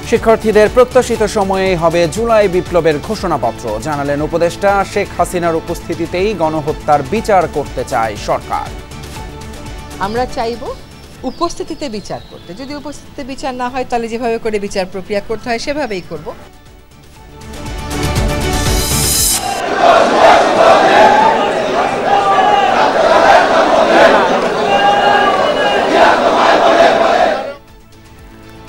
শিক্ষার্থীদের প্রত্যাশিত সময়ে হবে জুলাই বিপ্লবের ঘোষণাপত্র, জানালেন উপদেষ্টা। শেখ হাসিনার উপস্থিতিতেই গণহত্যার বিচার করতে চায় সরকার। আমরা চাইব উপস্থিতিতে বিচার করতে, যদি উপস্থিতিতে বিচার না হয় তাহলে যেভাবে করে বিচার প্রক্রিয়া করতে হয় সেভাবেই করব।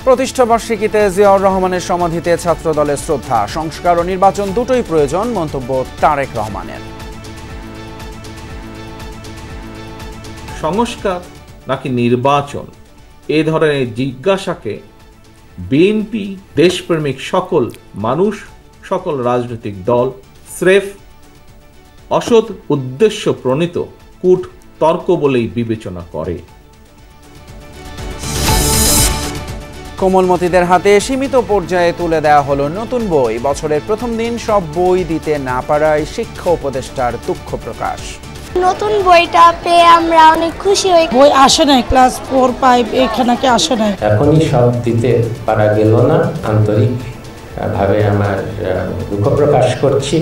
প্রতিষ্ঠাবার্ষিকীতে জিয়াউর রহমানের সমাধিতে ছাত্রদলের শ্রদ্ধা। সংস্কার ও নির্বাচন দুটোই প্রয়োজন, মন্তব্য তারেক রহমানের। সংস্কার নাকি নির্বাচন, এ ধরনের জিজ্ঞাসাকে বিএনপি, দেশপ্রেমিক সকল মানুষ, সকল রাজনৈতিক দল স্রেফ অসৎ উদ্দেশ্য প্রণীত কূট তর্ক বলেই বিবেচনা করে। কোমলমতিদের হাতে সীমিত পর্যায়ে তুলে দেওয়া হলো নতুন বই। বছরের প্রথম দিন সব বই দিতে না পারায় শিক্ষা উপদেষ্টার দুঃখ প্রকাশ। নতুন বইটা পেয়ে আমরা অনেক খুশি হই। বই আসে নাই, ক্লাস 4, 5 এখানে আসে নাই। এখনই সব দিতে পারা গেল না, আন্তরিক ভাবে আমার দুঃখ প্রকাশ করছি।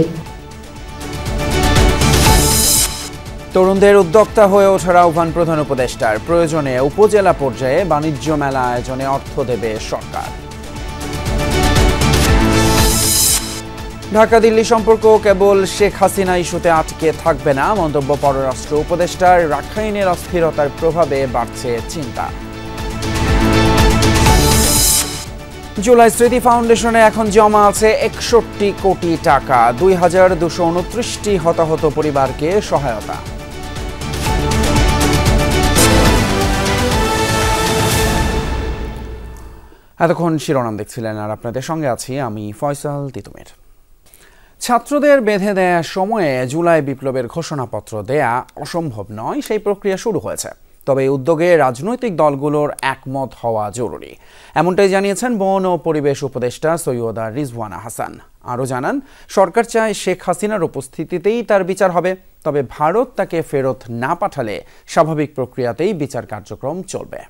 তরুণদের উদ্যোক্তা হয়ে ওঠার আহ্বান প্রধান উপদেষ্টার। প্রয়োজনে উপজেলা পর্যায়ে বাণিজ্য মেলা আয়োজনে অর্থ দেবে সরকার। ঢাকা দিল্লি সম্পর্ক কেবল শেখ হাসিনা ইস্যুতে আটকে থাকবে না, মন্তব্য পররাষ্ট্র উপদেষ্টার। রাখাইনের অস্থিরতার প্রভাবে বাড়ছে চিন্তা। জুলাই স্মৃতি ফাউন্ডেশনে এখন জমা আছে 61 কোটি টাকা। 2229টি হতাহত পরিবারকে সহায়তা। এতক্ষণ শিরোনাম দেখছিলেন, আর আপনাদের সঙ্গে আছি আমি ফয়সাল তিতুমির। ছাত্রদের বেঁধে দেয়া সময়ে জুলাই বিপ্লবের ঘোষণাপত্র দেয়া অসম্ভব নয়, সেই প্রক্রিয়া শুরু হয়েছে। তবে এই উদ্যোগে রাজনৈতিক দলগুলোর একমত হওয়া জরুরি, এমনটাই জানিয়েছেন বন ও পরিবেশ উপদেষ্টা সৈয়দা রিজওয়ানা হাসান। আরও জানান, সরকার চায় শেখ হাসিনার উপস্থিতিতেই তার বিচার হবে, তবে ভারত তাকে ফেরত না পাঠালে স্বাভাবিক প্রক্রিয়াতেই বিচার কার্যক্রম চলবে।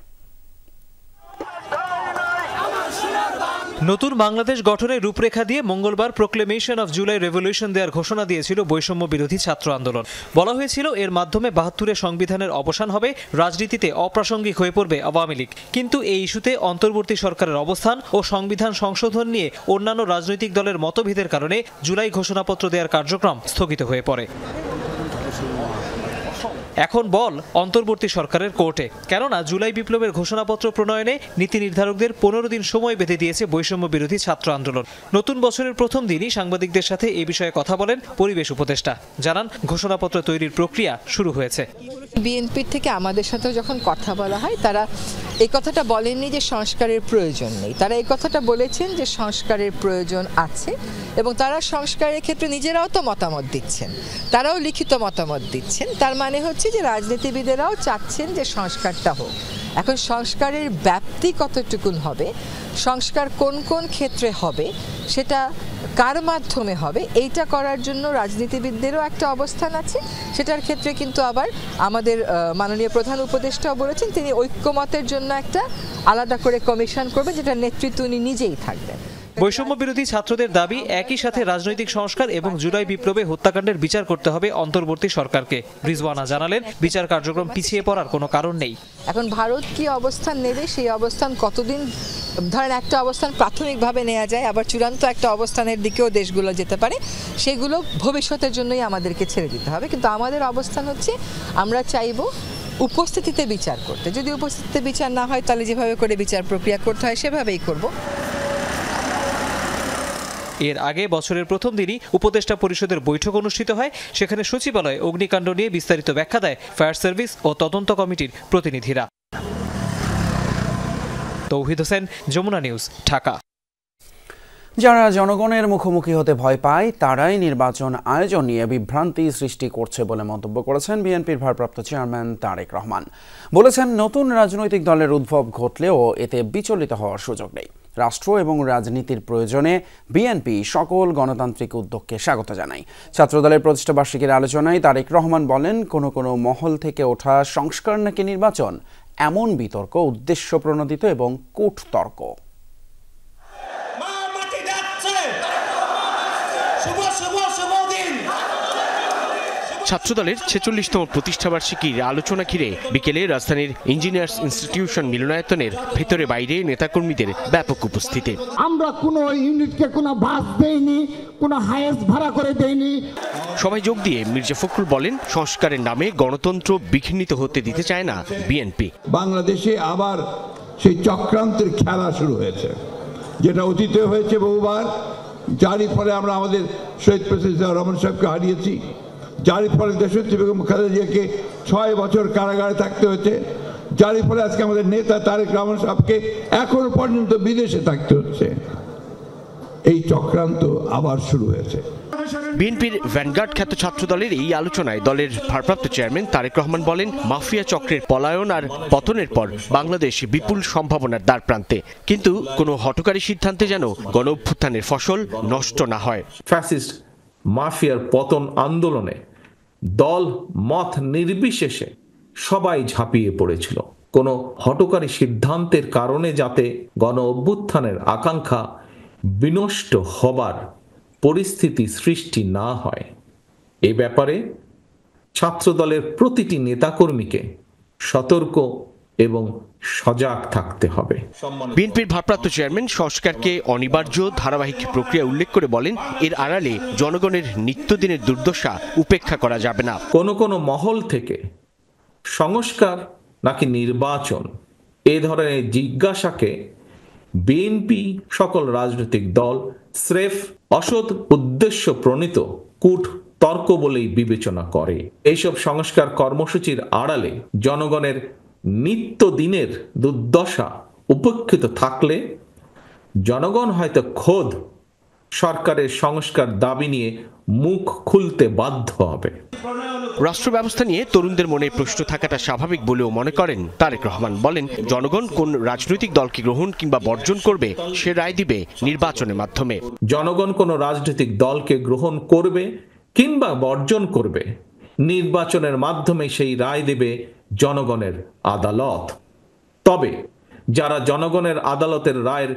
নতুন বাংলাদেশ গঠনের রূপরেখা দিয়ে মঙ্গলবার প্রোক্লেমেশন অফ জুলাই রেভলিউশন দেওয়ার ঘোষণা দিয়েছিল বৈষম্য বিরোধী ছাত্র আন্দোলন। বলা হয়েছিল এর মাধ্যমে ৭২-এর সংবিধানের অবসান হবে, রাজনীতিতে অপ্রাসঙ্গিক হয়ে পড়বে আওয়ামী লীগ। কিন্তু এই ইস্যুতে অন্তর্বর্তী সরকারের অবস্থান ও সংবিধান সংশোধন নিয়ে অন্যান্য রাজনৈতিক দলের মতভেদের কারণে জুলাই ঘোষণাপত্র দেওয়ার কার্যক্রম স্থগিত হয়ে পড়ে। এখন বল অন্তর্বর্তী সরকারের কোর্টে, কেননা জুলাই বিপ্লবের ঘোষণাপত্র প্রণয়নে নীতি নির্ধারকদের 15 দিন সময় বেঁধে দিয়েছে বৈষম্য বিরোধী ছাত্র আন্দোলন। নতুন বছরের প্রথম দিনই সাংবাদিকদের সাথে এ বিষয়ে কথা বলেন পরিবেশ উপদেষ্টা। জানান, ঘোষণাপত্র তৈরির প্রক্রিয়া শুরু হয়েছে। বিএনপির থেকে আমাদের সাথেও যখন কথা বলা হয়, তারা এই কথাটা বলেননি যে সংস্কারের প্রয়োজন নেই, তারা এই কথাটা বলেছেন যে সংস্কারের প্রয়োজন আছে, এবং তারা সংস্কারের ক্ষেত্রে নিজেরাও তো মতামত দিচ্ছেন, তারাও লিখিত মতামত দিচ্ছেন। তার মানে হচ্ছে যে রাজনীতিবিদেরাও চাচ্ছেন যে সংস্কারটা হোক। এখন সংস্কারের ব্যাপ্তি কতটুকুন হবে, সংস্কার কোন কোন ক্ষেত্রে হবে, সেটা কার মাধ্যমে হবে, এইটা করার জন্য রাজনীতিবিদদেরও একটা অবস্থান আছে। সেটার ক্ষেত্রে কিন্তু আবার আমাদের মাননীয় প্রধান উপদেষ্টাও বলেছেন তিনি ঐক্যমতের জন্য একটা আলাদা করে কমিশন করবেন, যেটার নেতৃত্ব উনি নিজেই থাকবেন। বৈষম্য বিরোধী ছাত্রদের দাবি, একই সাথে রাজনৈতিক সংস্কার এবং জুলাই বিপ্লবে হত্যাকাণ্ডের বিচার করতে হবে অন্তর্বর্তী সরকারকে। রিজওয়ানা জানালেন, বিচার কার্যক্রম পিছিয়ে পড়ার কোনো কারণ নেই। এখন ভারত কি অবস্থান নেবে, সেই অবস্থান কতদিন, ধরেন একটা অবস্থান প্রাথমিকভাবে নেওয়া যায়, আবার চূড়ান্ত একটা অবস্থানের দিকেও দেশগুলো যেতে পারে, সেগুলো ভবিষ্যতের জন্যই আমাদেরকে ছেড়ে দিতে হবে। কিন্তু আমাদের অবস্থান হচ্ছে, আমরা চাইব উপস্থিতিতে বিচার করতে, যদি উপস্থিতিতে বিচার না হয় তাহলে যেভাবে করে বিচার প্রক্রিয়া করতে হয় সেভাবেই করব। এর আগে বছরের প্রথম দিনই উপদেষ্টা পরিষদের বৈঠক অনুষ্ঠিত হয়। সেখানে সচিবালয়ে অগ্নিকাণ্ড নিয়ে বিস্তারিত ব্যাখ্যা দেয় ফায়ার সার্ভিস ও তদন্ত কমিটির প্রতিনিধিরা। তৌহিদ হোসেন, যমুনা নিউজ, ঢাকা। যারা জনগণের মুখোমুখি হতে ভয় পায় তারাই নির্বাচন আয়োজন নিয়ে বিভ্রান্তি সৃষ্টি করছে বলে মন্তব্য করেছেন বিএনপির ভারপ্রাপ্ত চেয়ারম্যান তারেক রহমান। বলেছেন, নতুন রাজনৈতিক দলের উদ্ভব ঘটলেও এতে বিচলিত হওয়ার সুযোগ নেই। রাষ্ট্র এবং রাজনীতির প্রয়োজনে বিএনপি সকল গণতান্ত্রিক উদ্যোগকে স্বাগত জানায়। ছাত্রদলের প্রতিষ্ঠাবার্ষিকীর আলোচনায় তারেক রহমান বলেন, কোনো কোনো মহল থেকে ওঠা সংস্কার নাকি নির্বাচন, এমন বিতর্ক উদ্দেশ্য প্রণোদিত এবং কূটতর্ক। ছাত্রদলের ৪৬তম প্রতিষ্ঠাবার্ষিকীর আলোচনা ঘিরে বিকেলে রাজধানীর ইঞ্জিনিয়ার্স ইনস্টিটিউশন মিলনায়তনের ভেতরে বাইরে নেতাকর্মীদের ব্যাপক উপস্থিতি। আমরা কোনো ইউনিটকে কোনো বাস দেইনি, কোনো হাইয়েস্ট ভাড়া করে দেইনি। সবাই যোগ দিয়ে মির্জা ফখরুল বলেন, সংস্কারের নামে গণতন্ত্র বিঘ্নিত হতে দিতে চায় না বিএনপি। বাংলাদেশে আবার সেই চক্রান্তের খেলা শুরু হয়েছে, যেটা অতীতে হয়েছে বহুবার, যারই ফলে আমরা আমাদের শহীদ প্রেসিডেন্ট জিয়াউর রহমান সাহেবকে হারিয়েছি, যারই ফলে দেশনেত্রী বেগম খালেদা জিয়াকে ৬ বছর কারাগারে থাকতে হয়েছে, যারই ফলে আজকে আমাদের নেতা তারেক রহমান সাহেবকে এখনো পর্যন্ত বিদেশে থাকতে হচ্ছে। এই চক্রান্ত আবার শুরু হয়েছে। বিএনপির ভ্যানগার্ড খ্যাত ছাত্রদলের এই আলোচনায় দলের ভারপ্রাপ্ত চেয়ারম্যান তারেক রহমান বলেন, মাফিয়া চক্রের পলায়ন আর পতনের পর বাংলাদেশ বিপুল সম্ভাবনার দ্বারপ্রান্তে, কিন্তু কোনো হঠকারী সিদ্ধান্তে যেন গণঅভ্যুত্থানের ফসল নষ্ট না হয়। ফ্যাসিস্ট মাফিয়ার পতন আন্দোলনে দল মত নির্বিশেষে সবাই ঝাঁপিয়ে পড়েছিল। কোনো হঠকারী সিদ্ধান্তের কারণে যাতে গণ অভ্যুত্থানের আকাঙ্ক্ষা বিনষ্ট হবার পরিস্থিতি সৃষ্টি না হয়, এ ব্যাপারে ছাত্রদলের প্রতিটি নেতাকর্মীকে সতর্ক এবং সজাগ থাকতে হবে। বিএনপির ভারপ্রাপ্ত চেয়ারম্যান সংস্কারকে অনিবার্য ধারাবাহিক প্রক্রিয়া উল্লেখ করে বলেন, এর আড়ালে জনগণের নিত্যদিনের দুর্দশা উপেক্ষা করা যাবে না। কোনো মহল থেকে সংস্কার নাকি নির্বাচন এ ধরনের জিজ্ঞাসাকে বিএনপি সকল রাজনৈতিক দল স্রেফ অসৎ উদ্দেশ্য প্রণীত কূট তর্ক বলেই বিবেচনা করে। এইসব সংস্কার কর্মসূচির আড়ালে জনগণের নিত্যদিনের দুর্দশা উপেক্ষিত থাকলে জনগণ হয়তো খোদ সরকারের সংস্কার দাবি নিয়ে মুখ খুলতে বাধ্য হবে। রাষ্ট্র ব্যবস্থা নিয়ে তরুণদের মনে প্রশ্ন থাকাটা স্বাভাবিক বলেও মনে করেন তারেক রহমান। বলেন, জনগণ কোন রাজনৈতিক দলকে গ্রহণ কিংবা বর্জন করবে সে রায় দিবে নির্বাচনের মাধ্যমে। জনগণ কোন রাজনৈতিক দলকে গ্রহণ করবে কিংবা বর্জন করবে, নির্বাচনের মাধ্যমে সেই রায় দেবে জনগণের আদালত। তবে যারা জনগণের আদালতের রায়ের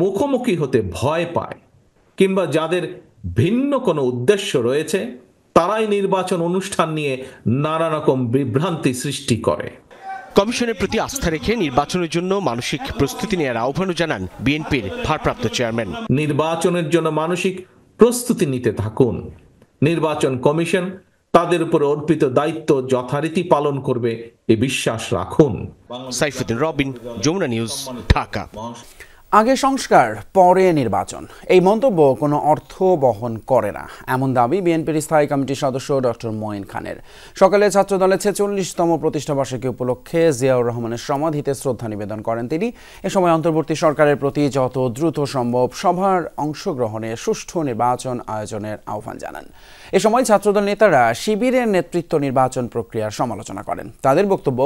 মুখোমুখি হতে ভয় পায় কিংবা যাদের ভিন্ন কোনো উদ্দেশ্য রয়েছে, তারাই নির্বাচন অনুষ্ঠান নিয়ে নানা রকম বিভ্রান্তি সৃষ্টি করে। কমিশনের প্রতি আস্থা রেখে নির্বাচনের জন্য মানসিক প্রস্তুতি নেওয়ার আহ্বানও জানান বিএনপির ভারপ্রাপ্ত চেয়ারম্যান। নির্বাচনের জন্য মানসিক প্রস্তুতি নিতে থাকুন। নির্বাচন কমিশন তাদের উপর অর্পিত দায়িত্ব যথারীতি পালন করবে এ বিশ্বাস রাখুন। সাইফুদ্দিন রবিন, যমুনা নিউজ, ঢাকা। আগে সংস্কার পরে নির্বাচন, এই মন্তব্য কোনো অর্থ বহন করে না, এমন দাবি বিএনপির স্থায়ী কমিটির সদস্য ডক্টর মঈন খানের। সকালে ছাত্রদলের ৪৬তম প্রতিষ্ঠাবার্ষিকী উপলক্ষে জিয়াউর রহমানের সমাধিতে শ্রদ্ধা নিবেদন করেন তিনি। এ সময় অন্তর্বর্তী সরকারের প্রতি যত দ্রুত সম্ভব সবার অংশগ্রহণে সুষ্ঠু নির্বাচন আয়োজনের আহ্বান জানান। এ সময় ছাত্রদল নেতারা শিবিরের নেতৃত্ব নির্বাচন প্রক্রিয়ার সমালোচনা করেন। তাদের বক্তব্য,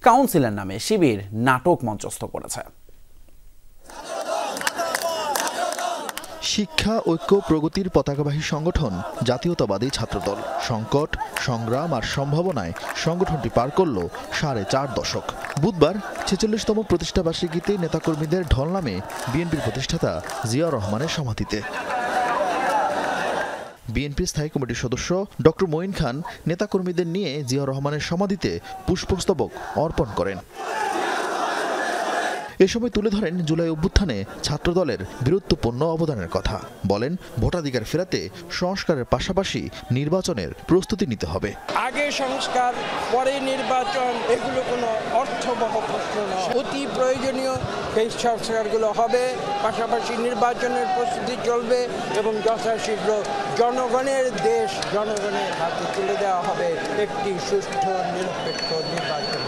কাউন্সিলের নামে শিবির নাটক মঞ্চস্থ করেছে। শিক্ষা ঐক্য প্রগতির পতাকাবাহী সংগঠন জাতীয়তাবাদী ছাত্রদল সংকট, সংগ্রাম আর সম্ভাবনায় সংগঠনটি পার করল ৪.৫ দশক। বুধবার ৪৬তম প্রতিষ্ঠাবার্ষিকীতে নেতাকর্মীদের ঢল নামে বিএনপির প্রতিষ্ঠাতা জিয়াউর রহমানের সমাধিতে। বিএনপির স্থায়ী কমিটির সদস্য ডক্টর মঈন খান নেতাকর্মীদের নিয়ে জিয়াউর রহমানের সমাধিতে পুষ্পস্তবক অর্পণ করেন। এ সময় তুলে ধরেন জুলাই অভ্যুত্থানে ছাত্রদলের বীরত্বপূর্ণ অবদানের কথা। বলেন, ভোটাধিকার ফেরাতে সংস্কারের পাশাপাশি নির্বাচনের প্রস্তুতি নিতে হবে। আগে সংস্কার পরে নির্বাচন, এগুলো কোনো অর্থবহ প্রশ্ন নয়। অতি প্রয়োজনীয় এই সংস্কারগুলো হবে, পাশাপাশি নির্বাচনের প্রস্তুতি চলবে এবং যথাশীঘ্র জনগণের দেশ জনগণের হাতে তুলে দেওয়া হবে একটি সুষ্ঠু নিরপেক্ষ নির্বাচন।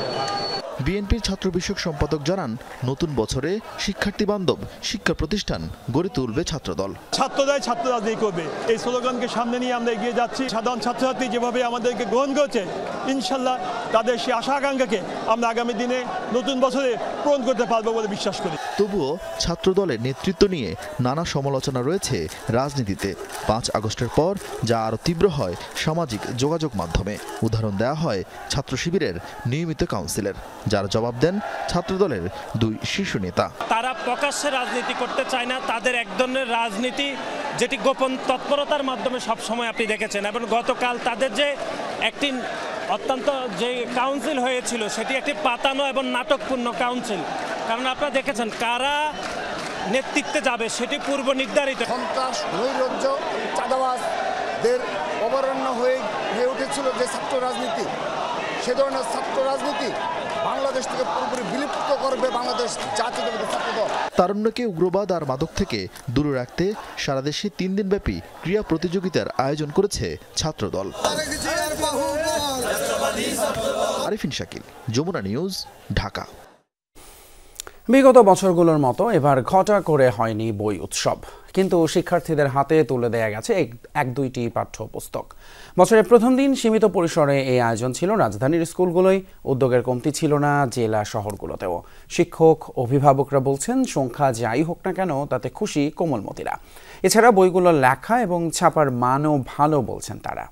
বিএনপির ছাত্র বিষয়ক সম্পাদক জানান, নতুন বছরে শিক্ষার্থী বান্ধব শিক্ষা প্রতিষ্ঠান গড়ে তুলবে ছাত্রদল। ছাত্রদল ছাত্র রাজনীতি করবে, এই স্লোগানকে সামনে নিয়ে আমরা এগিয়ে যাচ্ছি। সাধারণ ছাত্রছাত্রী যেভাবে আমাদেরকে গ্রহণ করেছে, ইনশাল্লাহ তাদের সেই আশা আকাঙ্ক্ষাকে আমরা আগামী দিনে নতুন বছরে পূরণ করতে পারবো বলে বিশ্বাস করি। তবুও ছাত্রদলের নেতৃত্ব নিয়ে নানা সমালোচনা রয়েছে রাজনীতিতে। ৫ আগস্টের পর যা আরও তীব্র হয় সামাজিক যোগাযোগ মাধ্যমে। উদাহরণ দেওয়া হয় ছাত্র শিবিরের নিয়মিত কাউন্সিলের, যার জবাব দেন ছাত্রদলের 2 শীর্ষ নেতা। তারা প্রকাশ্যে রাজনীতি করতে চায় না, তাদের এক ধরনের রাজনীতি যেটি গোপন তৎপরতার মাধ্যমে সবসময় আপনি দেখেছেন। এবং গতকাল তাদের যে একটি অত্যন্ত যে কাউন্সিল হয়েছিল সেটি একটি পাতানো এবং নাটকপূর্ণ কাউন্সিল, কারণ আপনারা দেখেছেন কারা নেতৃত্বে যাবে সেটি পূর্ব নির্ধারিত। সন্ত্রাস, নৈরাজ্য, চাঁদাবাজদের অবরণ্য হয়ে উঠেছিল যে ছাত্র রাজনীতি, সে ধরনের ছাত্র রাজনীতি বাংলাদেশ থেকে পুরোপুরি বিলুপ্ত করবে বাংলাদেশ জাতীয়তাবাদী ছাত্রদল। তারুণ্যকে উগ্রবাদ আর মাদক থেকে দূরে রাখতে সারা দেশে 3 দিনব্যাপী ক্রীড়া প্রতিযোগিতার আয়োজন করেছে ছাত্রদল। আরিফিন শাকিল, যমুনা নিউজ, ঢাকা। বিগত বছরগুলোর মতো এবার ঘটা করে হয়নি বই উৎসব, কিন্তু শিক্ষার্থীদের হাতে তুলে দেয়া গেছে 1-2টি পাঠ্যপুস্তক। বছরের প্রথম দিন সীমিত পরিসরে এই আয়োজন ছিল রাজধানীর স্কুলগুলোয়, উদ্যোগের কমতি ছিল না জেলা শহরগুলোতেও। শিক্ষক অভিভাবকরা বলছেন সংখ্যা যাই হোক না কেন তাতে খুশি কোমলমতিরা। এছাড়া বইগুলোর লেখা এবং ছাপার মানও ভালো বলছেন তারা।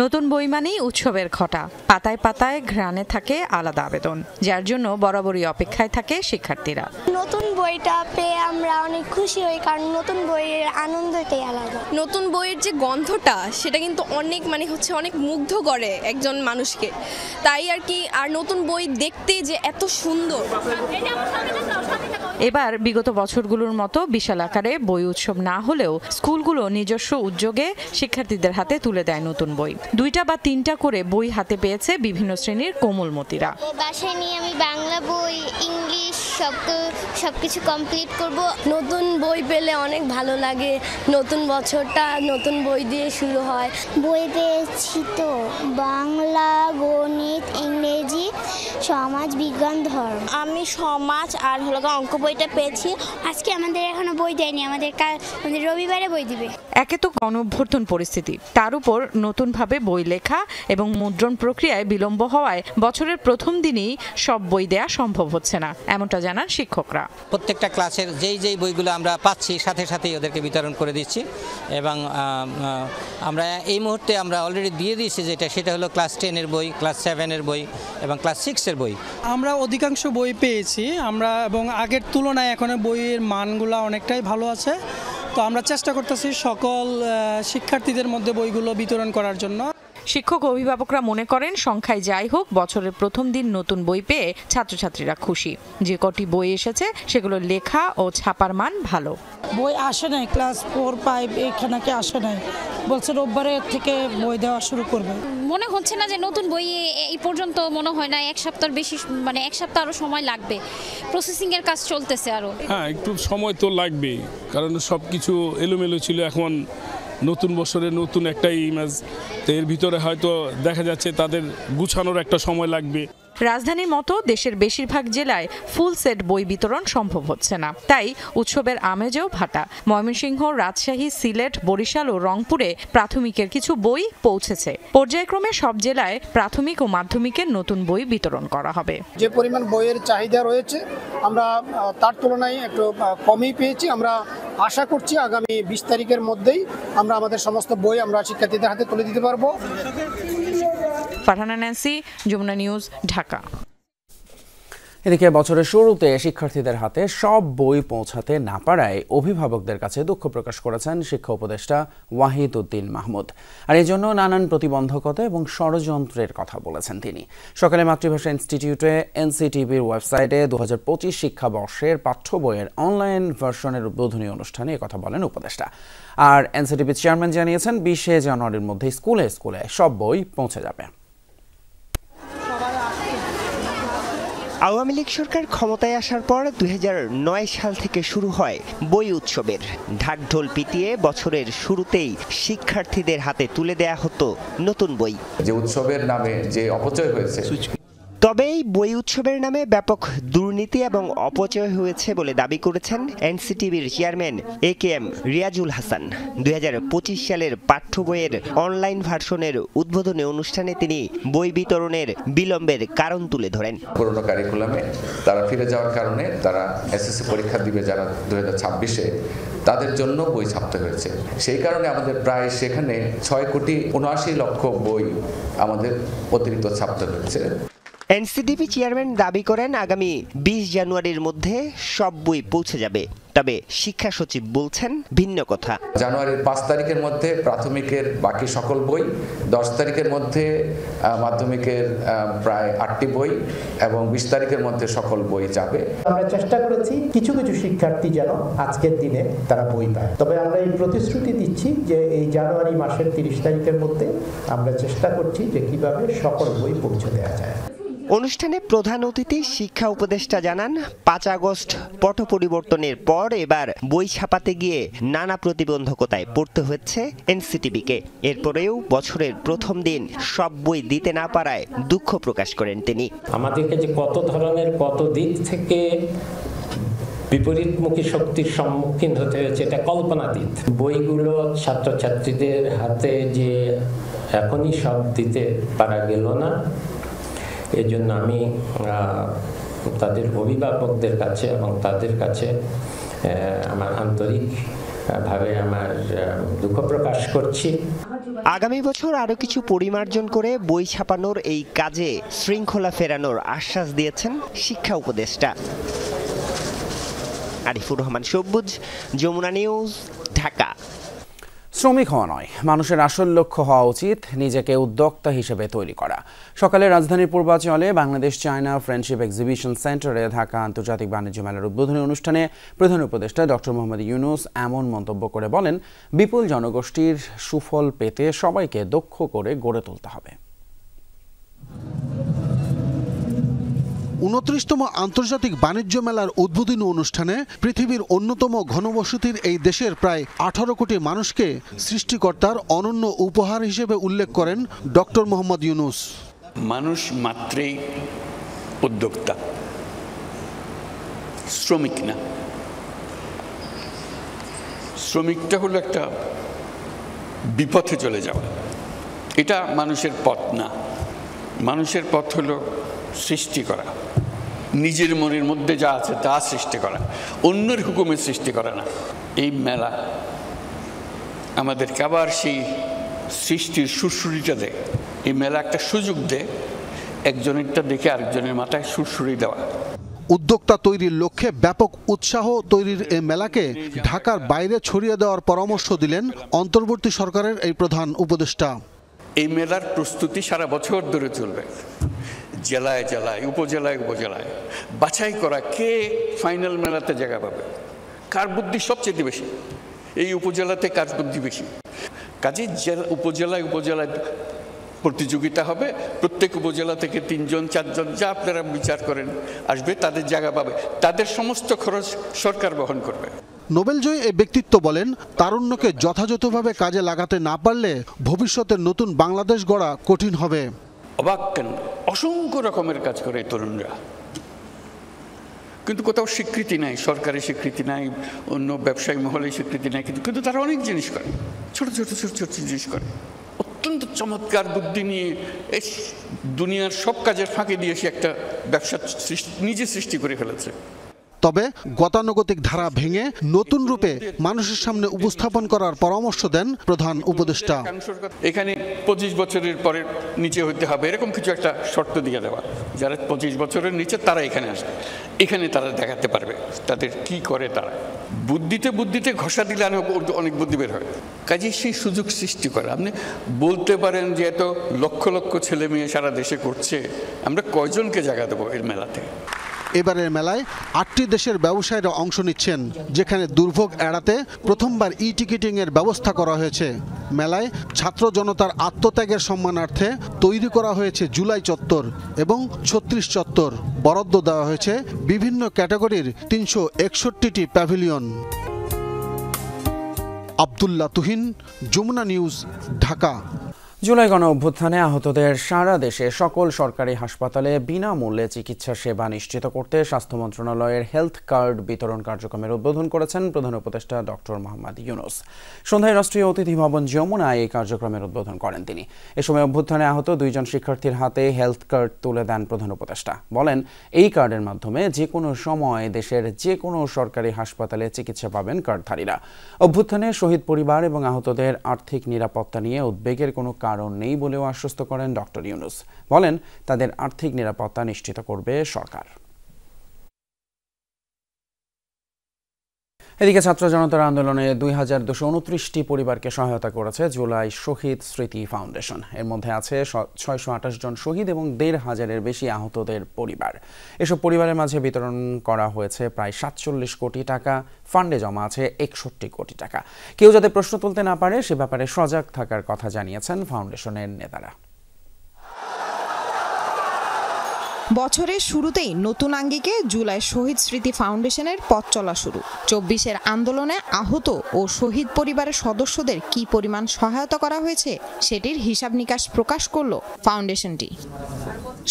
নতুন বই মানেই উৎসবের ঘটা, পাতায় পাতায় ঘ্রাণে থাকে আলাদা আবেদন, যার জন্য বরাবরই অপেক্ষায় থাকে শিক্ষার্থীরা। নতুন বইটা পেয়ে আমরা অনেক খুশি হই, কারণ নতুন বইয়ের আনন্দটাই আলাদা। নতুন বইয়ের যে গন্ধটা সেটা কিন্তু অনেক অনেক মুগ্ধ করে একজন মানুষকে, তাই আর কি। আর নতুন বই দেখতে যে এত সুন্দর। এবার বিগত বছরগুলোর মতো বিশাল আকারে বই উৎসব না হলেও স্কুলগুলো নিজস্ব উদ্যোগে শিক্ষার্থীদের হাতে তুলে দেয় নতুন বই। 2টা বা 3টা করে বই হাতে পেয়েছে বিভিন্ন শ্রেণীর কোমলমতিরা। বাসায় নিয়ে আমি বাংলা বই, ইংলিশ সবকিছু কমপ্লিট করব। নতুন বই পেলে অনেক ভালো লাগে, নতুন বছরটা নতুন বই দিয়ে শুরু হয়। বই পেয়েছি তো বাংলা, গণিত, ইংরেজি, সমাজ বিজ্ঞান, ধর্ম। আমি সমাজ আর অঙ্ক বইটা পেয়েছি। আজকে আমাদের এখনো বই দেয়নি, আমাদের রবিবারে বই দিবে। একে তো গণঅভ্যুত্থান পরিস্থিতি, তার উপর নতুনভাবে বই লেখা এবং মুদ্রণ প্রক্রিয়ায় বিলম্ব হওয়ায় বছরের প্রথম দিনই সব বই দেয়া সম্ভব হচ্ছে না, এমনটা জানান শিক্ষকরা। প্রত্যেকটা ক্লাসের যেই বইগুলো আমরা পাচ্ছি সাথে সাথেই ওদেরকে বিতরণ করে দিচ্ছি। এবং আমরা এই মুহূর্তে আমরা অলরেডি দিয়ে দিয়েছি সেটা হলো ক্লাস 10-এর বই, ক্লাস 7-এর বই এবং ক্লাস 6-এর বই। আমরা অধিকাংশ বই পেয়েছি আমরা, এবং আগের তুলনায় এখন বইয়ের মানগুলো অনেকটাই ভালো আছে। তো আমরা চেষ্টা করতেছি সকল শিক্ষার্থীদের মধ্যে বইগুলো বিতরণ করার জন্য। শিক্ষক অভিভাবকরা মনে করেন সংখ্যায় যাই হোক বছরের প্রথম দিন নতুন বই পেয়ে ছাত্রছাত্রীরা খুশি। যে কটি বই এসেছে সেগুলো লেখা ও ছাপার মান ভালো। বই আসে নাই, ক্লাস 4-5 এখানে আসে নাই, বলছে রোববারে থেকে বই দেওয়া শুরু করবে। মনে হচ্ছে না যে নতুন বই এই পর্যন্ত মনে হয় না, 1 সপ্তাহ বেশি, 1 সপ্তাহ আরো সময় লাগবে, প্রসেসিং এর কাজ চলতেছে আরো। হ্যাঁ, একটু সময় তো লাগবেই, কারণ সবকিছু এলোমেলো ছিল। এখন নতুন বছরে নতুন একটা ইমেজ, তো এর ভিতরে হয়তো দেখা যাচ্ছে তাদের গুছানোর একটা সময় লাগবে। রাজধানীর মতো দেশের বেশিরভাগ জেলায় ফুল সেট বই বিতরণ সম্ভব হচ্ছে না, তাই উৎসবের আমেজেও ভাটা। ময়মনসিংহ, রাজশাহী, সিলেট, বরিশাল ও রংপুরে প্রাথমিকের কিছু বই পৌঁছেছে। পর্যায়ক্রমে সব জেলায় প্রাথমিক ও মাধ্যমিকের নতুন বই বিতরণ করা হবে। যে পরিমাণ বইয়ের চাহিদা রয়েছে আমরা তার তুলনায় একটু কমই পেয়েছি। আমরা আশা করছি আগামী 20 তারিখের মধ্যেই আমরা আমাদের সমস্ত বই আমরা শিক্ষার্থীদের হাতে তুলে দিতে পারবো। Farhana Nancy, Jamuna news, Dhaka. এদিকে বছরের শুরুতে শিক্ষার্থীদের হাতে সব বই পৌঁছাতে না পারায় অভিভাবকদের কাছে দুঃখ প্রকাশ করেছেন শিক্ষা উপদেষ্টা ওয়াহিদ উদ্দিন মাহমুদ। আর এই জন্য নানান প্রতিবন্ধকতা এবং ষড়যন্ত্রের কথা বলেছেন তিনি। সকালে মাতৃভাষা ইনস্টিটিউটে এনসিটিভির ওয়েবসাইটে 2025 শিক্ষাবর্ষের পাঠ্য বইয়ের অনলাইন ভার্সনের উদ্বোধনী অনুষ্ঠানে কথা বলেন উপদেষ্টা। আর এনসিটিভির চেয়ারম্যান জানিয়েছেন 20 জানুয়ারির মধ্যে স্কুলে স্কুলে সব বই পৌঁছে যাবে। আওয়ামী লীগ সরকার ক্ষমতায় আসার পর 2009 সাল থেকে শুরু হয় বই উৎসবের ঢাকঢোল পিটিয়ে বছরের শুরুতেই শিক্ষার্থীদের হাতে তুলে দেয়া হতো নতুন বই। যে উৎসবের নামে যে অপচয় হয়েছে, তবে এই বই উৎসবের নামে ব্যাপক দুর্নীতি এবং অপচয় হয়েছে বলে দাবি করেছেন এনসিটিভির চেয়ারম্যান AKM রিয়াজুল হাসান। 2025 সালের পাঠ্য বইয়ের অনলাইন ভার্সনের উদ্বোধনী অনুষ্ঠানে তিনি বই বিতরণের বিলম্বের কারণ তুলে ধরেন। পুরনো কারিকুলামে তারা ফিরে যাওয়ার কারণে তারা এসএসসি পরীক্ষা দিবে যারা 2026-এ, তাদের জন্য বই ছাপতে হয়েছে। সেই কারণে আমাদের প্রায় সেখানে 6,79,00,000 বই আমাদের অতিরিক্ত ছাপতে হয়েছে। এনসিটিবি চেয়ারম্যান দাবি করেন আগামী 20 জানুয়ারির মধ্যে সব বই পৌঁছে যাবে, তবে শিক্ষা সচিব বলছেন ভিন্ন কথা। জানুয়ারির 5 তারিখের মধ্যে প্রাথমিকের বাকি সকল বই, 10 তারিখের মধ্যে মাধ্যমিকের প্রায় 8টি বই এবং 20 তারিখের মধ্যে সকল বই যাবে। আমরা চেষ্টা করেছি কিছু কিছু শিক্ষার্থী যেন আজকের দিনে তারা বই পায়, তবে আমরা এই প্রতিশ্রুতি দিচ্ছি যে এই জানুয়ারি মাসের 30 তারিখের মধ্যে আমরা চেষ্টা করছি যে কিভাবে সকল বই পৌঁছে দেওয়া যায়। অনুষ্ঠানে প্রধান অতিথি শিক্ষা উপদেষ্টা জানান 5 আগস্ট পট পরিবর্তনের পর এবার বই ছাপাতে গিয়ে নানা প্রতিবন্ধকতায় পড়তে হচ্ছে এনসিটিবিকে। এরপরেও বছরের প্রথম দিন সব বই দিতে না পারায় দুঃখ প্রকাশ করেন তিনি। আমাদেরকে যে কত ধরনের কত দিক থেকে বিপরীতমুখী শক্তির সম্মুখীন হতে হয়েছে এটা কল্পনাতীত। বইগুলো ছাত্রছাত্রীদের হাতে যে এখনই সব দিতে পারা গেল না, এই জন্য আমি তাদের অভিভাবকদের কাছে এবং তাদের কাছে আমার আন্তরিকভাবে আমার দুঃখ প্রকাশ করছি। আগামী বছর আরও কিছু পরিমার্জন করে বই ছাপানোর এই কাজে শৃঙ্খলা ফেরানোর আশ্বাস দিয়েছেন শিক্ষা উপদেষ্টা। আরিফুর রহমান সবুজ, যমুনা নিউজ, ঢাকা। শ্রমিক হওয়া নয়, মানুষের আসল লক্ষ্য হওয়া উচিত নিজেকে উদ্যোক্তা হিসেবে তৈরি করা। সকালে রাজধানীর পূর্বাঞ্চলে বাংলাদেশ চায়না ফ্রেন্ডশিপ এক্সিবিশন সেন্টারে ঢাকা আন্তর্জাতিক বাণিজ্য মেলার উদ্বোধনী অনুষ্ঠানে প্রধান উপদেষ্টা ডক্টর মোহাম্মদ ইউনূস এমন মন্তব্য করে বলেন, বিপুল জনগোষ্ঠীর সুফল পেতে সবাইকে দক্ষ করে গড়ে তুলতে হবে। 29তম আন্তর্জাতিক বাণিজ্য মেলার উদ্বোধনী অনুষ্ঠানে পৃথিবীর অন্যতম ঘনবসতির এই দেশের প্রায় 18 কোটি মানুষকে সৃষ্টিকর্তার অনন্য উপহার হিসেবে উল্লেখ করেন ডক্টর মোহাম্মদ ইউনূস। মানুষ মাত্রেই উদ্যোক্তা, শ্রমিক না। শ্রমিকটা হলো একটা বিপথে চলে যাওয়া, এটা মানুষের পথ না। মানুষের পথ হলো সৃষ্টি করা, নিজের মনের মধ্যে যা আছে তা সৃষ্টি করা, অন্যের হুকুমে সৃষ্টি করা না। এই মেলা আমাদেরকে আবার সেই সৃষ্টির সুরসুরিটা দেয়। এই মেলা একটা সুযোগ দেয় একজনেরটা দেখে আরেকজনের মাথায় সুরসুরি দেওয়া। উদ্যোক্তা তৈরির লক্ষ্যে ব্যাপক উৎসাহ তৈরির এই মেলাকে ঢাকার বাইরে ছড়িয়ে দেওয়ার পরামর্শ দিলেন অন্তর্বর্তী সরকারের এই প্রধান উপদেষ্টা। এই মেলার প্রস্তুতি সারা বছর ধরে চলবে, জেলায় জেলায়, উপজেলায় উপজেলায় বাছাই করা কে ফাইনাল মেলাতে জায়গা পাবে, কার বুদ্ধি সবচেয়ে বেশি, এই উপজেলাতে কার বুদ্ধি বেশি। কাজে উপজেলায় উপজেলায় প্রতিযোগিতা হবে, প্রত্যেক উপজেলা থেকে 3 জন 4 জন যা আপনারা বিচার করেন আসবে, তাদের জায়গা পাবে, তাদের সমস্ত খরচ সরকার বহন করবে। নোবেলজয়ী এই ব্যক্তিত্ব বলেন, তারুণ্যকে যথাযথভাবে কাজে লাগাতে না পারলে ভবিষ্যতের নতুন বাংলাদেশ গড়া কঠিন হবে। অবাক কেন, অসংখ্য রকমের কাজ করে তরুণরা, কিন্তু কোথাও স্বীকৃতি নাই, সরকারি স্বীকৃতি নাই, অন্য ব্যবসায়ী মহলে স্বীকৃতি নাই, কিন্তু তারা অনেক জিনিস করে, ছোট ছোট ছোট ছোট জিনিস করে, অত্যন্ত চমৎকার বুদ্ধি নিয়ে এই দুনিয়ার সব কাজের ফাঁকে দিয়ে সে একটা ব্যবসা নিজে সৃষ্টি করে ফেলেছে। তবে গতানুগতিক ধারা ভেঙে নতুন রূপে মানুষের সামনে উপস্থাপন করার পরামর্শ দেন প্রধান উপদেষ্টা। এখানে 25 বছরের পরে নিচে হইতে হবে এরকম কিছু একটা শর্ত দিয়ে দেওয়া, যারা 25 বছরের নিচে তারা এখানে আসবে, এখানে তারা দেখাতে পারবে তাদের কি করে। তারা বুদ্ধিতে ঘষা দিলে অনেক বুদ্ধি বের হয়। কাজে সেই সুযোগ সৃষ্টি করা, আপনি বলতে পারেন যে এত লক্ষ লক্ষ ছেলে মেয়ে সারা দেশে করছে, আমরা কয়জনকে জায়গা দেবো এর মেলাতে। এবারের মেলায় 8টি দেশের ব্যবসায়ীরা অংশ নিচ্ছেন, যেখানে দুর্ভোগ এড়াতে প্রথমবার টিকিটিং এর ব্যবস্থা করা হয়েছে। মেলায় ছাত্র জনতার আত্মত্যাগের সম্মানার্থে তৈরি করা হয়েছে জুলাই চত্বর এবং 36 চত্বর। বরাদ্দ দেওয়া হয়েছে বিভিন্ন ক্যাটাগরির 361টি প্যাভিলিয়ন। আব্দুল্লাহ তুহিন, যমুনা নিউজ, ঢাকা। জুলাই গণ অভ্যুত্থানে আহতদের সারা দেশে সকল সরকারি হাসপাতালে বিনামূল্যে চিকিৎসা সেবা নিশ্চিত করতে স্বাস্থ্য মন্ত্রণালয়ের হেলথ কার্ড বিতরণ কার্যক্রমের উদ্বোধন করেছেন প্রধান উপদেষ্টা ডক্টর মোহাম্মদ ইউনূস। সন্ধ্যায় রাষ্ট্রীয় অতিথি ভবন যমুনায় এই কার্যক্রমের উদ্বোধন করেন তিনি। এ সময় অভ্যুত্থানে আহত 2 জন শিক্ষার্থীর হাতে হেলথ কার্ড তুলে দেন প্রধান উপদেষ্টা। বলেন, এই কার্ডের মাধ্যমে যে কোনো সময় দেশের যে কোনো সরকারি হাসপাতালে চিকিৎসা পাবেন কার্ডধারীরা। অভ্যুত্থানে শহীদ পরিবার এবং আহতদের আর্থিক নিরাপত্তা নিয়ে উদ্বেগের কোনো কারণ নেই বলেও আশ্বস্ত করেন ডক্টর ইউনূস। বলেন, তাদের আর্থিক নিরাপত্তা নিশ্চিত করবে সরকার। এদিকে ছাত্র জনতার আন্দোলনে 2229টি পরিবারকে সহায়তা করেছে জুলাই শহীদ স্মৃতি ফাউন্ডেশন। এর মধ্যে আছে 628 জন শহীদ এবং 1,500-এর বেশি আহতদের পরিবার। এসব পরিবারের মাঝে বিতরণ করা হয়েছে প্রায় 47 কোটি টাকা। ফান্ডে জমা আছে 61 কোটি টাকা। কেউ যাতে প্রশ্ন তুলতে না পারে সে ব্যাপারে সজাগ থাকার কথা জানিয়েছেন ফাউন্ডেশনের নেতারা। বছরের শুরুতেই নতুন আঙ্গিকে জুলাই শহীদ স্মৃতি ফাউন্ডেশনের পথ চলা শুরু। 24-এর আন্দোলনে আহত ও শহীদ পরিবারের সদস্যদের কি পরিমাণ সহায়তা করা হয়েছে সেটির হিসাব নিকাশ প্রকাশ করল ফাউন্ডেশনটি।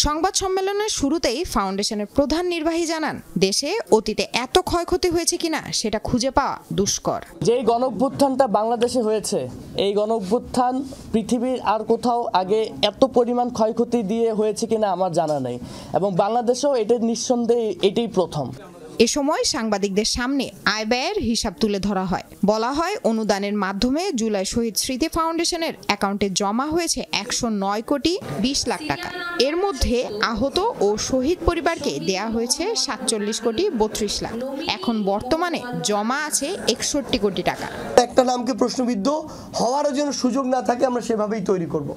সংবাদ সম্মেলনের শুরুতেই ফাউন্ডেশনের প্রধান নির্বাহী জানান, দেশে অতীতে এত ক্ষয়ক্ষতি হয়েছে কিনা সেটা খুঁজে পাওয়া দুষ্কর। যেই গণঅভ্যুত্থানটা বাংলাদেশে হয়েছে, এই গণঅভ্যুত্থান পৃথিবীর আর কোথাও আগে এত পরিমাণ ক্ষয়ক্ষতি দিয়ে হয়েছে কিনা আমার জানা নেই, এবং বাংলাদেশেও এটা নিঃসন্দেহে এটাই প্রথম। এ সময় সাংবাদিকদের সামনে আয় ব্যয়ের হিসাব তুলে ধরা হয়। বলা হয়, অনুদানের মাধ্যমে জুলাই শহীদ স্মৃতি ফাউন্ডেশনের অ্যাকাউন্টে জমা হয়েছে 109 কোটি 20 লাখ টাকা। এর মধ্যে আহত ও শহীদ পরিবারকে দেয়া হয়েছে 47 কোটি 32 লাখ। এখন বর্তমানে জমা আছে 61 কোটি টাকা। একটা নামকে প্রশ্নবিদ্ধ হওয়ারও যেন সুযোগ না থাকে, আমরা সেভাবেই তৈরি করব।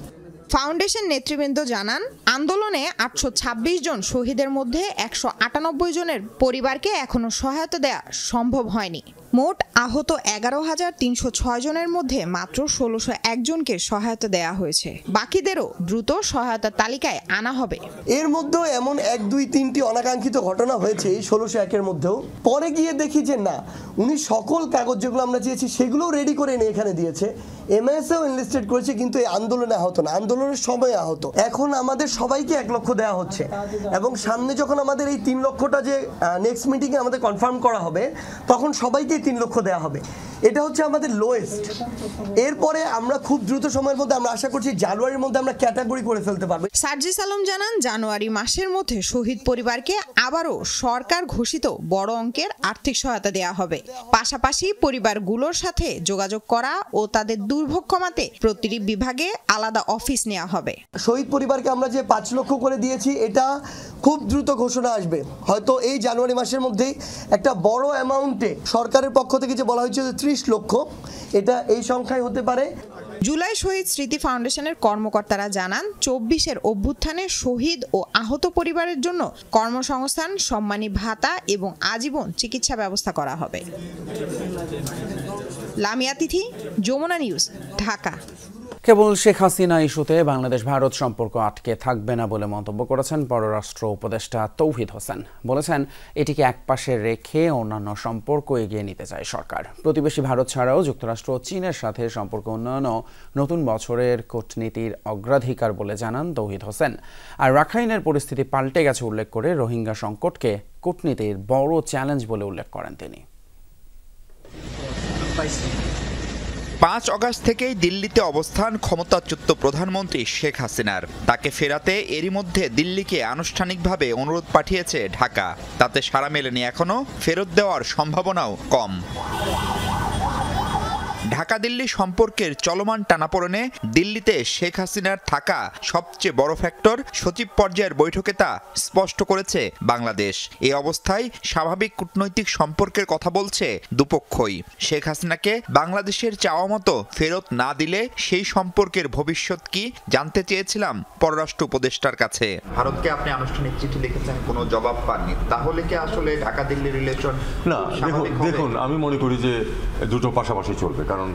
ফাউন্ডেশন নেতৃবৃন্দ জানান, আন্দোলনে 826 জন শহীদের মধ্যে 198 জনের পরিবারকে এখনো সহায়তা দেয়া সম্ভব হয়নি। মোট আহত 11,306 জনের মধ্যে মাত্র 1,601 জনকে সহায়তা দেয়া হয়েছে। বাকিদেরও দ্রুত সহায়তার তালিকায় আনা হবে। এর মধ্যেও এমন 1, 2, 3টি অনাকাঙ্ক্ষিত ঘটনা হয়েছে এই 1,601-এর মধ্যেও। পরে গিয়ে দেখি যে না, উনি সকল কাগজ যেগুলো আমরা চেয়েছি সেগুলোও রেডি করে এনে এখানে দিয়েছে। এমএসএও এনলিস্টেড করেছে, কিন্তু এই আন্দোলনে আহত না, আন্দোলনের সময় আহত। এখন আমাদের সবাইকে 1 লক্ষ দেওয়া হচ্ছে, এবং সামনে যখন আমাদের এই 3 লক্ষটা যে নেক্সট মিটিংয়ে আমাদের কনফার্ম করা হবে, তখন সবাইকে 3 লক্ষ দেওয়া হবে। এটা হচ্ছে আমাদের লোয়েস্ট। এরপরে আমরা খুব দ্রুত সময়ের মধ্যে আমরা আশা করছি জানুয়ারির মধ্যে আমরা ক্যাটাগরি করে ফেলতে পারবো। সার্জিস আলম জানান, জানুয়ারি মাসের মধ্যে শহীদ পরিবারকে আবারও সরকার ঘোষিত বড় অঙ্কের আর্থিক সহায়তা দেওয়া হবে। পাশাপাশি পরিবারগুলোর সাথে যোগাযোগ করা ও তাদের দুর্ভোগ কমাতে প্রতিটি বিভাগে আলাদা অফিস নেওয়া হবে। শহীদ পরিবারকে আমরা যে 5 লক্ষ করে দিয়েছি, এটা খুব দ্রুত ঘোষণা আসবে, হয়তো এই জানুয়ারি মাসের মধ্যেই। একটা বড় অ্যামাউন্টে সরকারের পক্ষ থেকে যে বলা হয়েছে 30 লক্ষ, এটা এই সংখ্যায় হতে পারে। জুলাই শহীদ স্মৃতি ফাউন্ডেশনের কর্মকর্তারা জানান, 24-এর অভ্যুত্থানে শহীদ ও আহত পরিবারের জন্য কর্মসংস্থান, সম্মানী ভাতা এবং আজীবন চিকিৎসা ব্যবস্থা করা হবে। লামিয়া তিথি, যমুনা নিউজ, ঢাকা। কেবল শেখ হাসিনা ইস্যুতে বাংলাদেশ ভারত সম্পর্ক আটকে থাকবে না বলে মন্তব্য করেছেন পররাষ্ট্র উপদেষ্টা তৌহিদ হোসেন। বলেছেন, এটিকে একপাশে রেখে অন্যান্য সম্পর্ক এগিয়ে নিতে চায় সরকার। প্রতিবেশী ভারত ছাড়াও যুক্তরাষ্ট্র ও চীনের সাথে সম্পর্ক উন্নয়নও নতুন বছরের কূটনীতির অগ্রাধিকার বলে জানান তৌহিদ হোসেন। আর রাখাইনের পরিস্থিতি পাল্টে গেছে উল্লেখ করে রোহিঙ্গা সংকটকে কূটনীতির বড় চ্যালেঞ্জ বলে উল্লেখ করেন তিনি। 5 আগস্ট থেকেই দিল্লিতে অবস্থান ক্ষমতাচ্যুত প্রধানমন্ত্রী শেখ হাসিনার। তাকে ফেরাতে এরই মধ্যে দিল্লিকে আনুষ্ঠানিকভাবে অনুরোধ পাঠিয়েছে ঢাকা। তাতে সাড়া মেলেনি এখনো, ফেরত দেওয়ার সম্ভাবনাও কম। ঢাকা দিল্লি সম্পর্কের চলমান টানাপোড়েনে দিল্লিতে শেখ হাসিনার থাকা সবচেয়ে বড় ফ্যাক্টর। সচিব পর্যায়ের বৈঠকে তা স্পষ্ট করেছে বাংলাদেশ। এই অবস্থায় স্বাভাবিক কূটনৈতিক সম্পর্কের কথা বলছে দুপক্ষই। শেখ হাসিনাকে বাংলাদেশের চাওয়া মতো ফেরত না দিলে সেই সম্পর্কের ভবিষ্যৎ কি জানতে চেয়েছিলাম পররাষ্ট্র উপদেষ্টার কাছে। ভারতকে আপনি আনুষ্ঠানিক চিঠি লিখেছেন, কোনো জবাব পাননি, তাহলে কি আসলে ঢাকা দিল্লি রিলেশন? না, দেখুন, আমি মনে করি যে দুটো পাশাপাশি চলবে। কারণ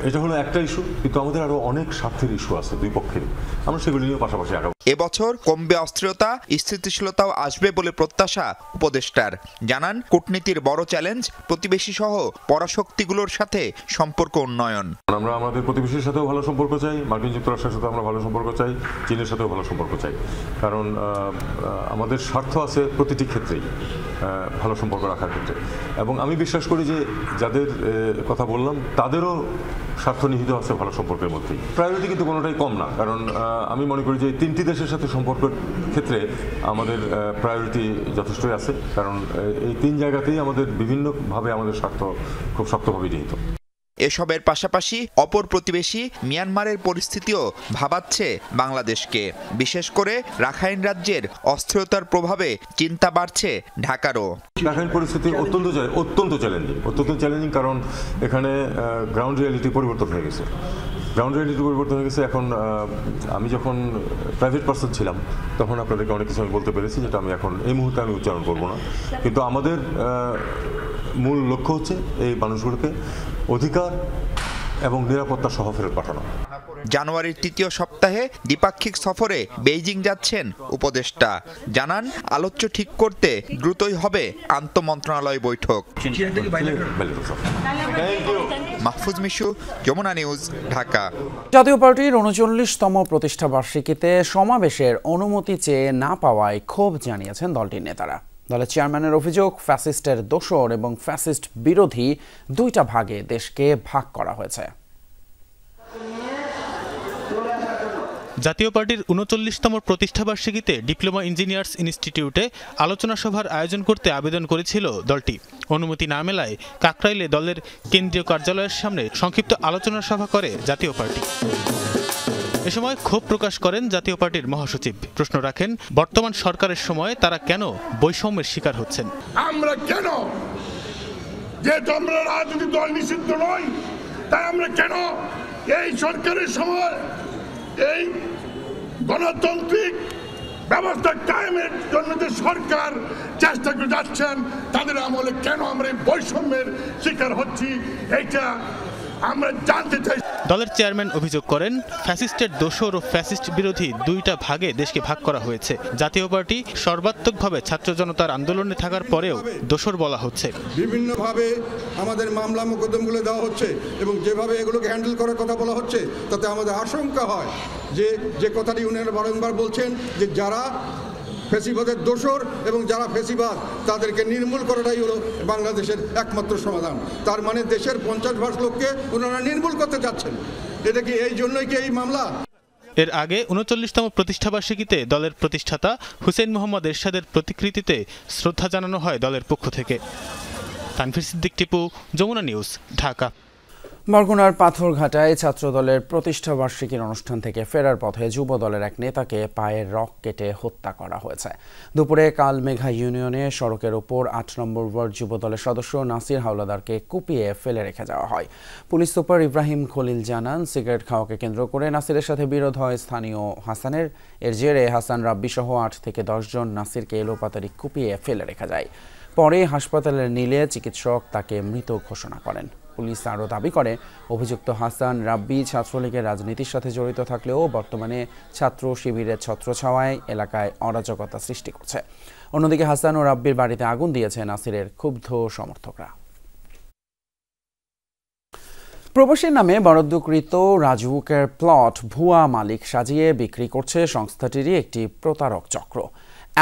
এটা হলো একটা ইস্যু, কিন্তু আমাদের আরো অনেক স্বার্থের ইস্যু আছে দুই পক্ষের, আমরা সেগুলি নিয়ে পাশাপাশি আগাবো। এবছর কমবে অস্থিরতা, স্থিতিশীলতাও আসবে বলে প্রত্যাশা উপদেষ্টার। জানান, কূটনীতির বড় চ্যালেঞ্জ প্রতিবেশী সহ পরাশক্তিগুলোর সাথে সম্পর্ক উন্নয়ন। আমরা আমাদের প্রতিবেশীর সাথেও ভালো সম্পর্ক চাই, মার্কিন যুক্তরাষ্ট্রের সাথে আমরা ভালো সম্পর্ক চাই, চীনের সাথেও ভালো সম্পর্ক চাই, কারণ আমাদের স্বার্থ আছে প্রতিটি ক্ষেত্রেই ভালো সম্পর্ক রাখার ক্ষেত্রে। এবং আমি বিশ্বাস করি যে যাদের কথা বললাম তাদেরও স্বার্থ নিহিত আছে ভালো সম্পর্কের মধ্যেই। প্রায়োরিটি কিন্তু কোনোটাই কম না, কারণ আমি মনে করি যে তিনটি দেশের সাথে সম্পর্কের ক্ষেত্রে আমাদের প্রায়োরিটি যথেষ্টই আছে, কারণ এই তিন জায়গাতেই আমাদের বিভিন্নভাবে আমাদের স্বার্থ খুব শক্তভাবে নিহিত। এসবের পাশাপাশি অপর প্রতিবেশী মিয়ানমারের পরিস্থিতিও ভাবাচ্ছে বাংলাদেশকে। বিশেষ করে রাখাইন রাজ্যের অস্থিরতার প্রভাবে চিন্তা বাড়ছে ঢাকারও। রাখাইন পরিস্থিতি অত্যন্ত চ্যালেঞ্জিং, কারণ এখানে গ্রাউন্ড রিয়ালিটি পরিবর্তন হয়ে গেছে। এখন আমি যখন প্রাইভেট পার্সন ছিলাম তখন আপনাদেরকে অনেক কিছু আমি বলতে পেরেছি, যেটা আমি এখন এই মুহূর্তে আমি উচ্চারণ করব না, কিন্তু আমাদের মূল লক্ষ্য হচ্ছে এই মানুষগুলোকে অধিকার এবং নিরাপত্তা সহ ফেরত পাঠানো। জানুয়ারির তৃতীয় সপ্তাহে দ্বিপাক্ষিক সফরে বেইজিং যাচ্ছেন উপদেষ্টা। জানান, আলোচ্য ঠিক করতে দ্রুতই হবে আন্তঃমন্ত্রণালয় বৈঠক। মাহফুজ মিশু, যমুনা নিউজ, ঢাকা। জাতীয় পার্টির ৩৯তম প্রতিষ্ঠা বার্ষিকীতে সমাবেশের অনুমতি চেয়ে না পাওয়ায় ক্ষোভ জানিয়েছেন দলটির নেতারা। দলের চেয়ারম্যানের অভিযোগ, ফ্যাসিস্টের দোসর এবং ফ্যাসিস্ট বিরোধী দুইটা ভাগে দেশকে ভাগ করা হয়েছে। জাতীয় পার্টির ৩৯তম প্রতিষ্ঠাবার্ষিকীতে ডিপ্লোমা ইঞ্জিনিয়ার্স ইনস্টিটিউটে আলোচনা সভার আয়োজন করতে আবেদন করেছিল দলটি। অনুমতি না মেলায় কাকরাইলে দলের কেন্দ্রীয় কার্যালয়ের সামনে সংক্ষিপ্ত আলোচনা সভা করে জাতীয় পার্টি। এ সময় ক্ষোভ প্রকাশ করেন জাতীয় পার্টির মহাসচিব। প্রশ্ন রাখেন, বর্তমান সরকারের সময় তারা কেন বৈষম্যের শিকার হচ্ছেন। আমরা কেন, যেহেতু আমরা রাজনৈতিক দল নিষিদ্ধ নই, তাই আমরা কেন এই সরকারের সময় এই গণতান্ত্রিক ব্যবস্থা কায়েমের জন্য যে সরকার চেষ্টা করে যাচ্ছেন, তাদের আমলে কেন আমরা এই বৈষম্যের শিকার হচ্ছি, এইটা আমরা জানতে চাই। দলের চেয়ারম্যান অভিযোগ করেন, ফ্যাসিস্টের দোসর ও ফ্যাসিস্ট বিরোধী দুইটা ভাগে দেশকে ভাগ করা হয়েছে। জাতীয় পার্টি সর্বাত্মকভাবে ছাত্র জনতার আন্দোলনে থাকার পরেও দোসর বলা হচ্ছে। বিভিন্নভাবে আমাদের মামলা মোকদ্দমাগুলো দেওয়া হচ্ছে এবং যেভাবে এগুলোকে হ্যান্ডেল করার কথা বলা হচ্ছে, তাতে আমাদের আশঙ্কা হয় যে কথাটি উনারা বারংবার বলছেন যে যারা ফেসিবাদের দোসর এবং যারা ফেসিবাদ তাদেরকে নির্মূল করাটাই হলো বাংলাদেশের একমাত্র সমাধান। তার মানে দেশের 50% লোককে ওনারা নির্মূল করতে যাচ্ছেন। এটা কি এই জন্যই কি এই মামলা? এর আগে ৩৯তম প্রতিষ্ঠাবার্ষিকীতে দলের প্রতিষ্ঠাতা হুসেইন মোহাম্মদ এরশাদের প্রতিকৃতিতে শ্রদ্ধা জানানো হয় দলের পক্ষ থেকে। তানভীর সিদ্দিক টিপু, যমুনা নিউজ, ঢাকা। বরগুনার পাথরঘাটায় ছাত্রদলের প্রতিষ্ঠা বার্ষিকীর অনুষ্ঠান থেকে ফেরার পথে যুব দলের এক নেতাকে পায়ের রক কেটে হত্যা করা হয়েছে। দুপুরে কালমেঘা ইউনিয়নে সড়কের ওপর ৮ নম্বর ওয়ার্ড যুব দলের সদস্য নাসির হাওলাদারকে কুপিয়ে ফেলে রেখে যাওয়া হয়। পুলিশ সুপার ইব্রাহিম খলিল জানান, সিগারেট খাওয়াকে কেন্দ্র করে নাসিরের সাথে বিরোধ হয় স্থানীয় হাসানের। এর জেরে হাসান রাব্বি সহ ৮ থেকে ১০ জন নাসিরকে এলোপাতাড়ি কুপিয়ে ফেলে রেখে যায়। পরে হাসপাতালে নিলে চিকিৎসক তাকে মৃত ঘোষণা করেন। পুলিশ আরও দাবি করে, অভিযুক্ত হাসান রাব্বি ছাত্রলীগের রাজনীতির সাথে জড়িত থাকলেও বর্তমানে ছাত্র শিবিরের ছত্রছায়ায় এলাকায় অরাজকতা সৃষ্টি করছে। অন্যদিকে হাসান ও রাব্বির বাড়িতে আগুন দিয়েছে নাসিরের ক্ষুব্ধ সমর্থকরা। প্রবাসীর নামে বরাদ্দকৃত রাজউকের প্লট ভুয়া মালিক সাজিয়ে বিক্রি করছে সংস্থাটিরই একটি প্রতারক চক্র।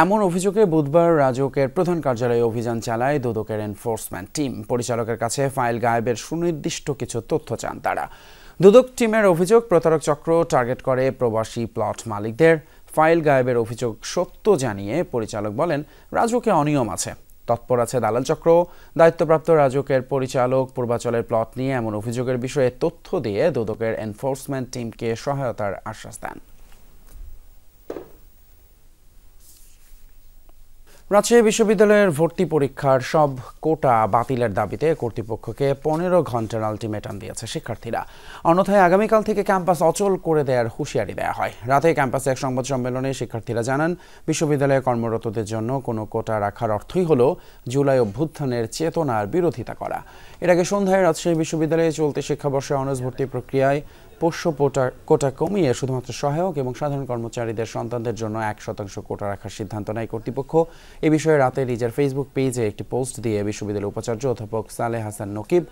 এমন অভিযোগে বুধবার রাজউকের প্রধান কার্যালয়ে অভিযান চালায় দুদকের এনফোর্সমেন্ট টিম। পরিচালকের কাছে ফাইল গায়েবের সুনির্দিষ্ট কিছু তথ্য চান তারা। দুদক টিমের অভিযোগ, প্রতারক চক্র টার্গেট করে প্রবাসী প্লট মালিকদের। ফাইল গায়েবের অভিযোগ সত্য জানিয়ে পরিচালক বলেন, রাজউকে অনিয়ম আছে, তৎপর আছে দালাল চক্র। দায়িত্বপ্রাপ্ত রাজউকের পরিচালক পূর্বাচলের প্লট নিয়ে এমন অভিযোগের বিষয়ে তথ্য দিয়ে দুদকের এনফোর্সমেন্ট টিমকে সহায়তার আশ্বাস দেন। রাজশাহী বিশ্ববিদ্যালয়ের ভর্তি পরীক্ষার সব কোটা বাতিলের দাবিতে কর্তৃপক্ষকে 15 ঘন্টার আলটিমেটাম দিয়েছে শিক্ষার্থীরা। অন্যথায় আগামীকাল থেকে ক্যাম্পাস অচল করে দেওয়ার হুঁশিয়ারি দেওয়া হয়। রাতে ক্যাম্পাসে এক সংবাদ সম্মেলনে শিক্ষার্থীরা জানান, বিশ্ববিদ্যালয়ে কর্মরতদের জন্য কোনো কোটা রাখার অর্থই হলো জুলাই অভ্যুত্থানের চেতনার বিরোধিতা করা। এর আগে সন্ধ্যায় রাজশাহী বিশ্ববিদ্যালয়ে চলতি শিক্ষাবর্ষে অনার্স ভর্তি প্রক্রিয়ায় পোষ্য কোটা কমিয়ে শুধুমাত্র সহায়ক এবং সাধারণ কর্মচারীদের সন্তানদের জন্য 1% কোটা রাখার সিদ্ধান্ত নেয় কর্তৃপক্ষ। এ বিষয়ে রাতে নিজের ফেসবুক পেজে একটি পোস্ট দিয়ে বিশ্ববিদ্যালয়ের উপাচার্য অধ্যাপক সালেহ হাসান নকিব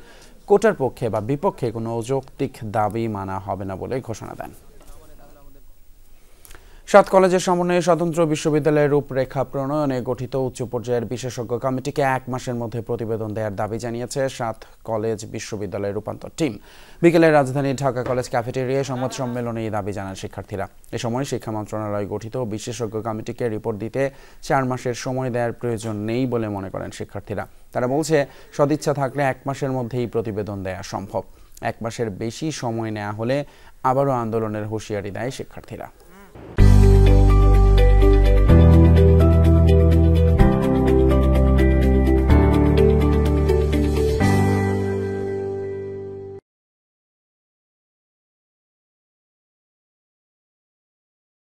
কোটার পক্ষে বা বিপক্ষে কোনো অযৌক্তিক দাবি মানা হবে না বলে ঘোষণা দেন। 7 কলেজের সমন্বয়ে স্বতন্ত্র বিশ্ববিদ্যালয়ের রূপরেখা প্রণয়নে গঠিত উচ্চ পর্যায়ের বিশেষজ্ঞ কমিটিকে 1 মাসের মধ্যে প্রতিবেদন দেওয়ার দাবি জানিয়েছে 7 কলেজ বিশ্ববিদ্যালয়ের রূপান্তর টিম। বিকেলে রাজধানী ঢাকা কলেজ ক্যাফেটেরিয়ায় সংবাদ সম্মেলনে এই দাবি জানান শিক্ষার্থীরা। এ সময় শিক্ষা মন্ত্রণালয় গঠিত বিশেষজ্ঞ কমিটিকে রিপোর্ট দিতে 4 মাসের সময় দেওয়ার প্রয়োজন নেই বলে মনে করেন শিক্ষার্থীরা। তারা বলছে, সদিচ্ছা থাকলে 1 মাসের মধ্যেই প্রতিবেদন দেওয়া সম্ভব। 1 মাসের বেশি সময় নেওয়া হলে আবারও আন্দোলনের হুঁশিয়ারি দেয় শিক্ষার্থীরা।